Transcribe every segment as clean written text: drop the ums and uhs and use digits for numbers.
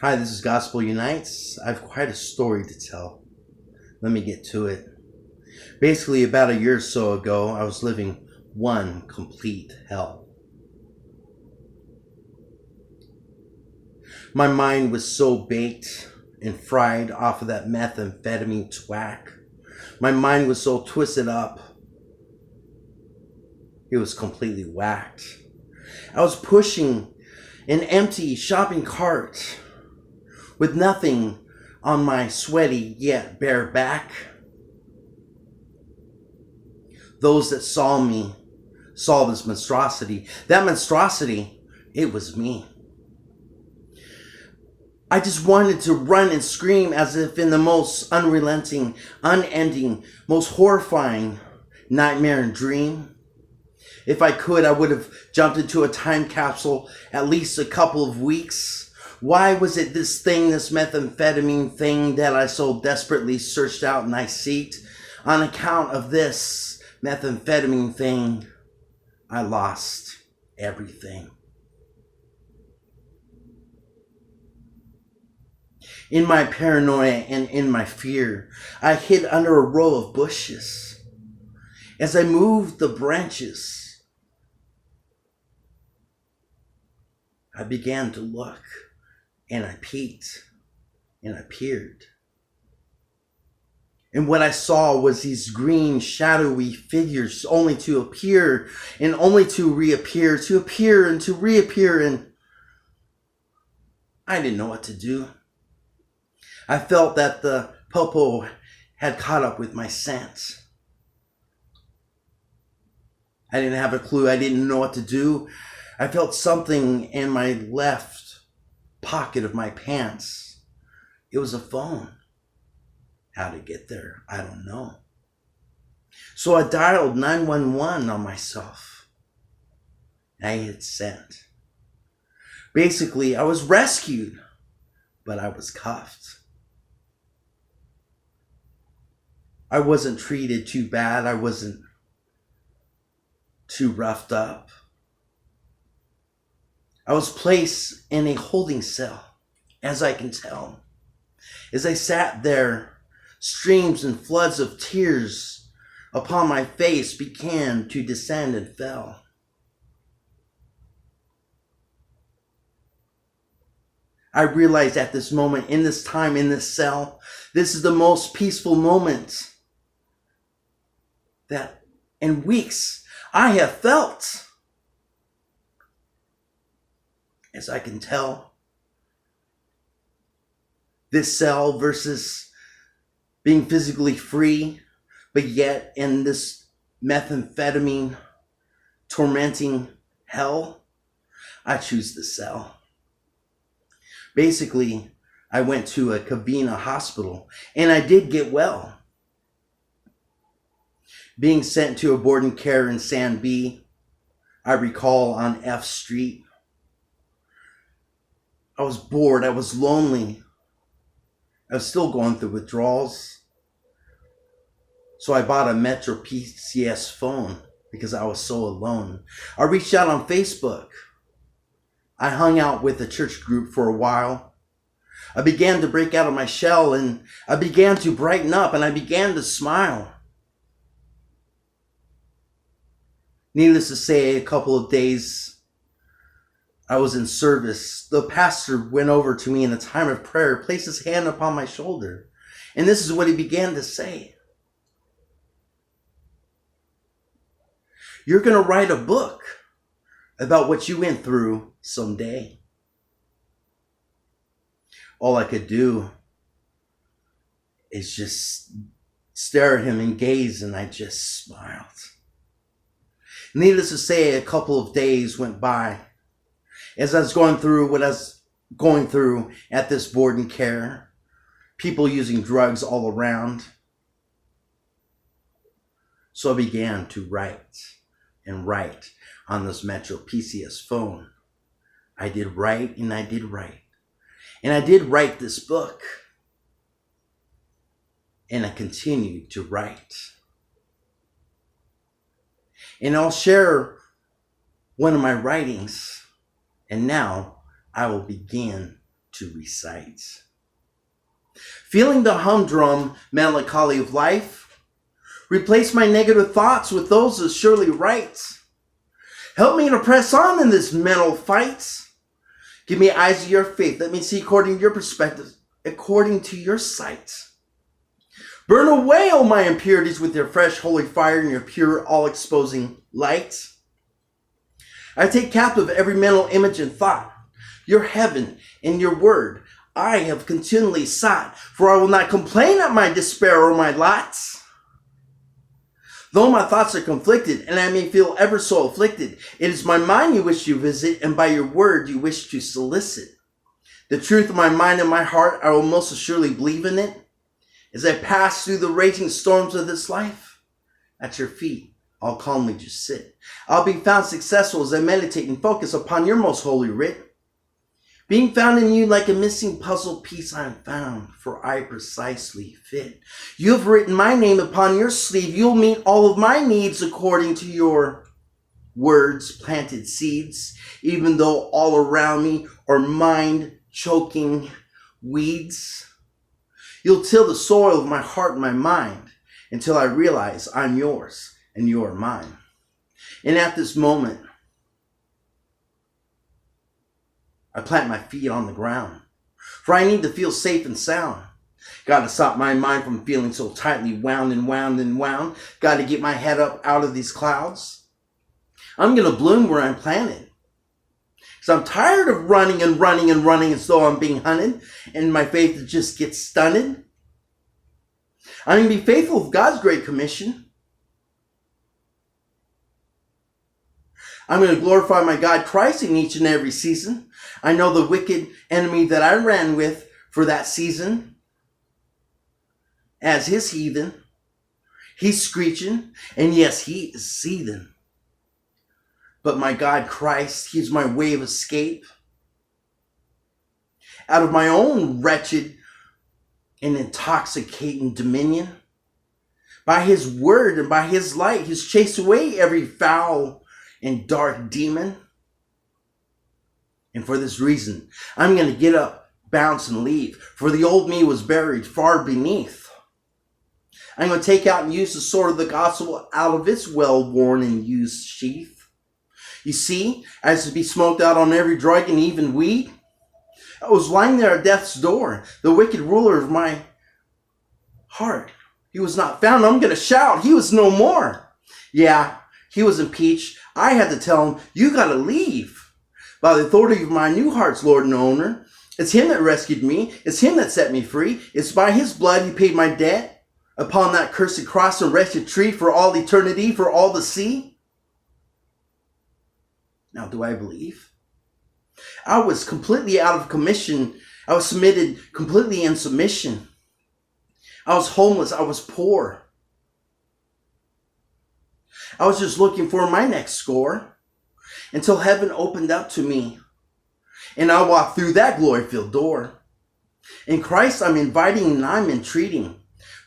Hi, this is Gospel Unites. I have quite a story to tell. Let me get to it. Basically, about a year or so ago, I was living one complete hell. My mind was so baked and fried off of that methamphetamine twack. My mind was so twisted up. It was completely whacked. I was pushing an empty shopping cart with nothing on my sweaty yet bare back. Those that saw me saw this monstrosity. That monstrosity, it was me. I just wanted to run and scream as if in the most unrelenting, unending, most horrifying nightmare and dream. If I could, I would have jumped into a time capsule at least a couple of weeks. Why was it this thing, this methamphetamine thing that I so desperately searched out and I seeked? On account of this methamphetamine thing, I lost everything. In my paranoia and in my fear, I hid under a row of bushes. As I moved the branches, I began to look, and I peeked, and I peered. And what I saw was these green, shadowy figures only to appear, and only to reappear, to appear and to reappear, and I didn't know what to do. I felt that the popo had caught up with my scent. I didn't have a clue. I didn't know what to do. I felt something in my left pocket of my pants. It was a phone. How to get there, I don't know. So I dialed 911 on myself. I hit send. Basically, I was rescued, but I was cuffed. I wasn't treated too bad. I wasn't too roughed up. I was placed in a holding cell, as I can tell. As I sat there, streams and floods of tears upon my face began to descend and fell. I realized at this moment, in this time, in this cell, this is the most peaceful moment that in weeks I have felt. As I can tell, this cell versus being physically free, but yet in this methamphetamine tormenting hell, I choose the cell. Basically, I went to a Covina hospital and I did get well. Being sent to a boarding care in San B, I recall on F Street. I was bored. I was lonely. I was still going through withdrawals. So I bought a Metro PCS phone because I was so alone. I reached out on Facebook. I hung out with a church group for a while. I began to break out of my shell and I began to brighten up and I began to smile. Needless to say, a couple of days I was in service. The pastor went over to me in a time of prayer, placed his hand upon my shoulder. And this is what he began to say. You're going to write a book about what you went through someday. All I could do is just stare at him and gaze, and I just smiled. Needless to say, a couple of days went by. As I was going through what I was going through at this boarding care, people using drugs all around. So I began to write and write on this Metro PCS phone. I did write and I did write. And I did write this book. And I continued to write. And I'll share one of my writings. And now I will begin to recite. Feeling the humdrum melancholy of life, replace my negative thoughts with those that surely right. Help me to press on in this mental fight. Give me eyes of your faith. Let me see according to your perspective, according to your sight. Burn away all my impurities with your fresh holy fire and your pure, all-exposing light. I take captive every mental image and thought. Your heaven and your word I have continually sought, for I will not complain at my despair or my lots. Though my thoughts are conflicted, and I may feel ever so afflicted, it is my mind you wish to visit, and by your word you wish to solicit. The truth of my mind and my heart, I will most assuredly believe in it. As I pass through the raging storms of this life, at your feet, I'll calmly just sit. I'll be found successful as I meditate and focus upon your most holy writ. Being found in you like a missing puzzle piece I am found, for I precisely fit. You have written my name upon your sleeve. You'll meet all of my needs according to your words, planted seeds, even though all around me are mind-choking weeds. You'll till the soil of my heart and my mind until I realize I'm yours and you are mine. And at this moment, I plant my feet on the ground, for I need to feel safe and sound. Got to stop my mind from feeling so tightly wound and wound and wound. Got to get my head up out of these clouds. I'm going to bloom where I'm planted. Because I'm tired of running and running and running as though I'm being hunted, and my faith just gets stunted. I'm going to be faithful with God's great commission. I'm going to glorify my God Christ in each and every season. I know the wicked enemy that I ran with for that season as his heathen. He's screeching, and yes, he is seething. But my God Christ, he's my way of escape out of my own wretched and intoxicating dominion. By his word and by his light, he's chased away every foul and dark demon. And for this reason, I'm going to get up, bounce, and leave. For the old me was buried far beneath. I'm going to take out and use the sword of the gospel out of its well-worn and used sheath. You see, as to be smoked out on every drug and even weed, I was lying there at death's door, the wicked ruler of my heart. He was not found. I'm going to shout. He was no more. Yeah, he was impeached. I had to tell him, you got to leave. By the authority of my new heart's Lord and owner. It's him that rescued me. It's him that set me free. It's by his blood he paid my debt upon that cursed cross and wretched tree for all eternity, for all to see. Now, do I believe? I was completely out of commission. I was submitted completely in submission. I was homeless. I was poor. I was just looking for my next score. Until heaven opened up to me. And I walked through that glory-filled door. In Christ, I'm inviting and I'm entreating.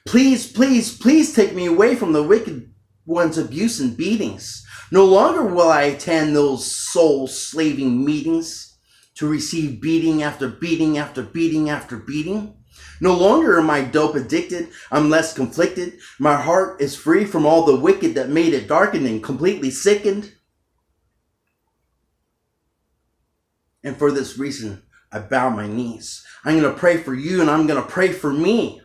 Please, please, please take me away from the wicked one's abuse and beatings. No longer will I attend those soul-slaving meetings to receive beating after beating after beating after beating. No longer am I dope addicted. I'm less conflicted. My heart is free from all the wicked that made it darkened and completely sickened. And for this reason, I bow my knees. I'm going to pray for you and I'm going to pray for me.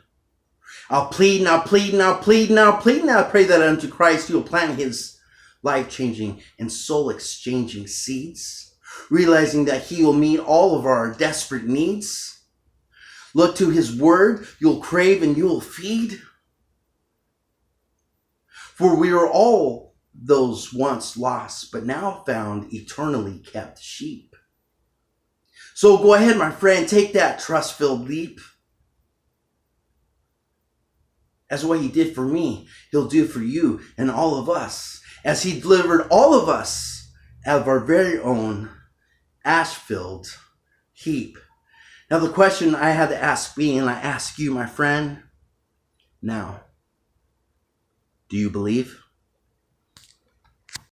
I'll plead and I'll plead and I'll plead and I'll plead and I'll pray that unto Christ you will plant his life-changing and soul-exchanging seeds, realizing that he will meet all of our desperate needs. Look to his word, you'll crave and you'll feed. For we are all those once lost, but now found eternally kept sheep. So go ahead, my friend, take that trust-filled leap. As what he did for me, he'll do for you and all of us. As he delivered all of us out of our very own ash-filled heap. Now the question I had to ask me, and I ask you, my friend, now, do you believe?